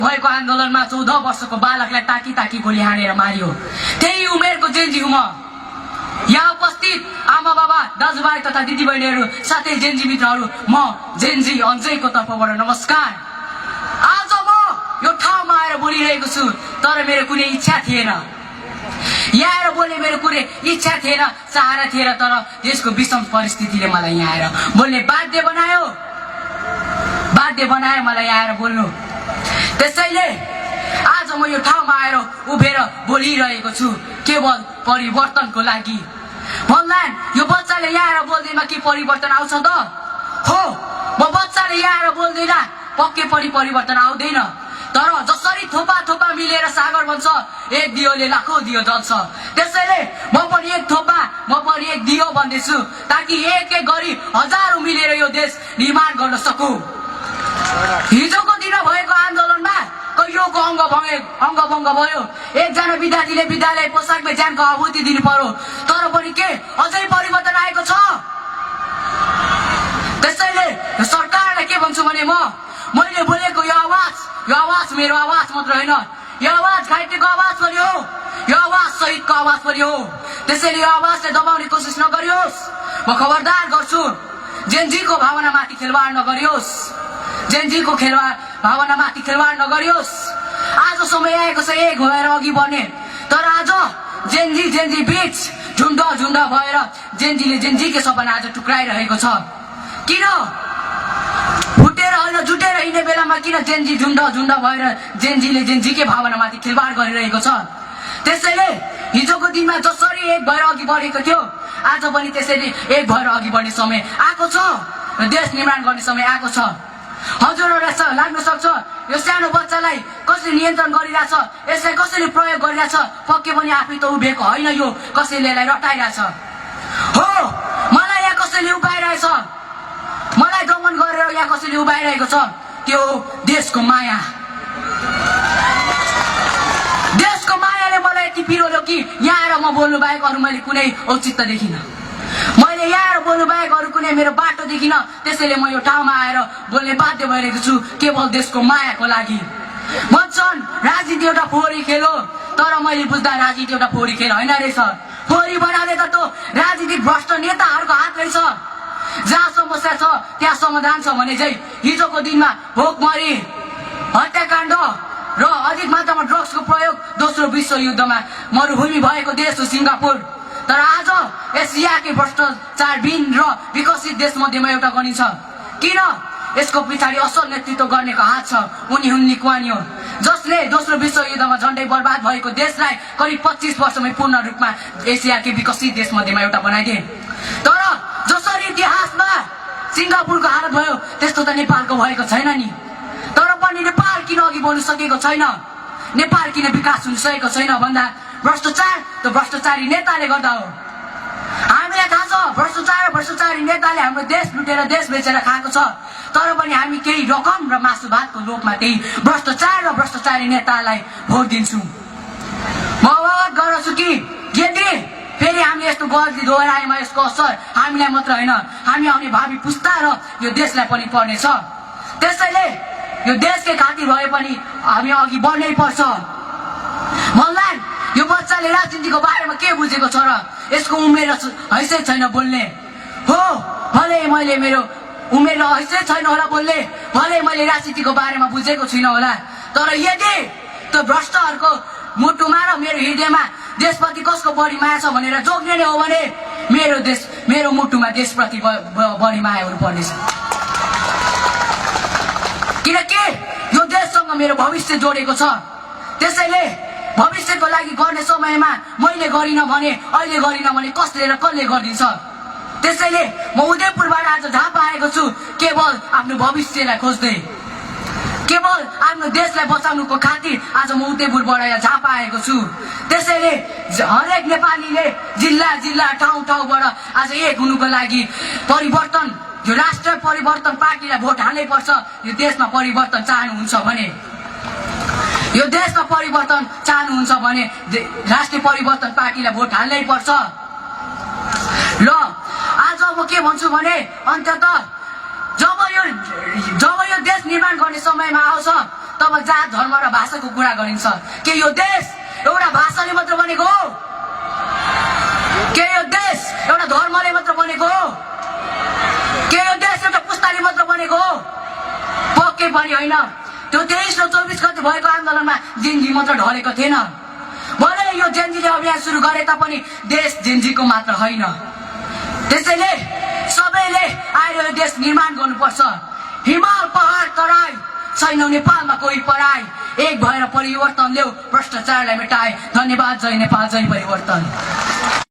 भएको आन्दोलनमा 14 वर्षको बालकलाई ताकी ताकी गोली हानेर मारियो। त्यही उमेरको जेन्जी हुँ म। यहाँ उपस्थित आमा बाबा दाजुभाइ तथा दिदीबहिनीहरू साथै जेन्जी मित्रहरू, म जेन्जी अञ्जयको तर्फबाट नमस्कार। आज म यो ठाउँमा आएर बोलिरहेको छु, तर मेरो कुनै इच्छा थिएन। यहाँ आएर बोल्ने मेरो कुनै इच्छा थिएन, चाहना थिएन, तर देशको विषम परिस्थितिले मलाई यहाँ आएर बोल्ने बाध्य बनायो मलाई यहाँ आएर बोल्नु। त्यसैले आज म यो ठाउँमा आएर उभिएर बोलिरहेको छु केवल परिवर्तनको लागि। भन्लान् यो बच्चाले यहाँ आएर बोल्दैमा के परिवर्तन आउँछ त? हो, म बच्चाले यहाँ आएर बोल्दैन, पक्कै पनि परिवर्तन आउँदैन। तर जसरी थोपा थोपा मिलेर सागर बन्छ, एक दियोले लाखौं दियो जल्छ। त्यसैले म पनि एक थोपा, म पनि एक दियो भन्दैछु, ताकि एक एक गरी हजारौं मिलेर यो देश निर्माण गर्न सकौं। हिजोको दिन भएको आन्दोलनमा कैयौंको अङ्गभङ्ग भयो। एकजना विद्यार्थीले विद्यालय पोसाकमा ज्यानको आहुति दिनु पर्यो, तर पनि के अझै परिवर्तन आएको छ? त्यसैले सरकारलाई के भन्छु भने मैले बोलेको यो आवाज मेरो आवाज मात्र होइन, यो आवाज घाइतेको आवाज पनि हो, यो आवाज शहीदको आवाज पनि हो। त्यसैले यो आवाजलाई दबाउने कोसिस नगरियोस्। म खबरदार गर्छु, जेन्जीको भावनामाथि खेलवाड नगरियोस्, जेन्जीको भावनामाथि खेलवाड नगरियोस्। आज समय आएको छ एक भएर अघि बढ्ने, तर आज जेन्जी बीच झुन्ड भएर जेन्जीले जेन्जीकै सपना आज टुक्राइरहेको छ। किन फुटेर होइन जुटेर हिँड्ने बेलामा किन जेन्जी झुन्ड भएर जेन्जीले जेन्जीकै भावनामाथि खेलवाड गरिरहेको छ? त्यसैले हिजोको दिनमा जसरी एक भएर अघि बढेको थियो, आज पनि त्यसैले एक भएर अघि बढ्ने समय आएको छ, देश निर्माण गर्ने समय आएको छ। हजुरहरूलाई लाग्न सक्छ यो सानो बच्चालाई कसले नियन्त्रण गरिरहेछ, यसलाई कसैले प्रयोग गरिरहेछ, पक्कै पनि आफै त उभिएको होइन, यो कसैले यसलाई रटाइरहेछ। हो, मलाई यहाँ कसैले उभाइरहेछ, मलाई दमन गरेर यहाँ कसैले उभाइरहेको छ। त्यो देशको माया, देशको मायाले मलाई यति पिरोल्यो कि यहाँ आएर म बोल्नु बाहेक अरू मैले कुनै औचित्य देखिनँ। मैले यहाँ आएर बोल्नु बाहेक अरू कुनै मेरो बाटो देखिनँ। त्यसैले म यो ठाउँमा आएर बोल्ने बाध्य भइरहेको छु केवल देशको मायाको लागि। भन्छन् राजनीति एउटा फोहोरी खेल हो, तर मैले बुझ्दा राजनीति एउटा फोहोरी खेल होइन रहेछ। फोहोरी बनाउने त राजनीतिक भ्रष्ट नेताहरूको हात रहेछ। जहाँ समस्या छ त्यहाँ समाधान छ भने चाहिँ हिजोको दिनमा भोकमरी, हत्याकाण्ड र अधिक मात्रामा ड्रग्सको प्रयोग दोस्रो विश्वयुद्धमा मरुभूमि भएको देश हो सिङ्गापुर। तर आज एसियाकै भ्रष्टाचारविहीन र विकसित देश मध्येमा एउटा गनिन्छ। किन? यसको पछाडि असल नेतृत्व गर्नेको हात छ। उनी हुन् ली कुआन यू, जसले दोस्रो विश्वयुद्धमा झन्डै बर्बाद भएको देशलाई करिब 25 वर्षमै पूर्ण रूपमा एसियाकै विकसित देश मध्येमा एउटा बनाइदिए। तर जसरी इतिहासमा सिङ्गापुरको हालत भयो त्यस्तो त नेपालको भएको छैन नि। तर पनि नेपाल किन अघि बढ्न सकेको छैन, नेपाल किन विकास हुन सकेको छैन भन्दा भ्रष्टाचारी नेताले गर्दा हो। हामीलाई थाहा छ भ्रष्टाचारी नेताले हाम्रो देश लुटेर देश बेचेर खाएको छ, तर पनि हामी केही रकम र मासु भातको लोभमा त्यही भ्रष्टाचार र भ्रष्टाचारी नेतालाई भोट दिन्छौँ। म अवगत गराउँछु कि यदि फेरि हामीले यस्तो गल्ती दोहोऱ्याएमा यसको असर हामीलाई मात्र होइन, हामी आउने भावी पुस्ता र यो देशलाई पनि पर्नेछ। त्यसैले यो देशकै खातिर भए पनि हामी अघि बढ्नै पर्छ। भन्लान् यो बच्चाले राजनीतिको बारेमा के बुझेको छ र यसको उमेर हैसियत छैन बोल्ने। हो, भले मैले मेरो उमेर हैसियत छैन होला बोल्ने, भले मैले राजनीतिको बारेमा बुझेको छुइनँ होला, तर यदि त्यो भ्रष्टहरूको मुटुमा र मेरो हृदयमा देशप्रति कसको बढी माया छ भनेर जोग्ने नै हो भने मेरो मुटुमा देशप्रति बढी माया हुनुपर्नेछ। किनकि यो देशसँग मेरो भविष्य जोडेको छ। त्यसैले भविष्यको लागि गर्ने समयमा मैले गरिनँ भने, अहिले गरिनँ भने कसले र कसले गरिदिन्छ। त्यसैले म उदयपुरबाट आज झापा आएको छु केवल आफ्नो भविष्यलाई खोज्दै, केवल आफ्नो देशलाई बचाउनुको खातिर आज म उदयपुरबाट यहाँ झापा आएको छु। त्यसैले हरेक नेपालीले जिल्ला ठाउँबाट आज एक हुनुको लागि परिवर्तन, यो राष्ट्र परिवर्तन पार्टीलाई भोट हाल्नै पर्छ। यो देशमा परिवर्तन चाहनुहुन्छ भने, यो देशमा परिवर्तन चाहनुहुन्छ भने राष्ट्रिय परिवर्तन पार्टीलाई भोट हाल्नै पर्छ। ल आज म के भन्छु भने अन्ततः जब यो देश निर्माण गर्ने समयमा आउँछ तब जात धर्म र भाषाको कुरा गरिन्छ। के यो देश एउटा भाषाले मात्र बनेको हो? के यो देश एउटा धर्मले मात्र बनेको हो? के यो देश एउटा पुस्ताले मात्र बनेको हो? पक्कै पनि होइन। त्यो 23 र 24 गते भएको आन्दोलनमा जेनजी मात्र ढलेको थिएन। भले यो जेनजीले अभियान सुरु गरे तापनि देश जेनजीको मात्र होइन। त्यसैले सबैले आएर यो देश निर्माण गर्नुपर्छ। हिमाल पहाड तराई छैन नेपालमा कोही पराई, एक भएर परिवर्तन ल्याऊ, भ्रष्टाचारलाई मेटाए। धन्यवाद। जय नेपाल, जय परिवर्तन।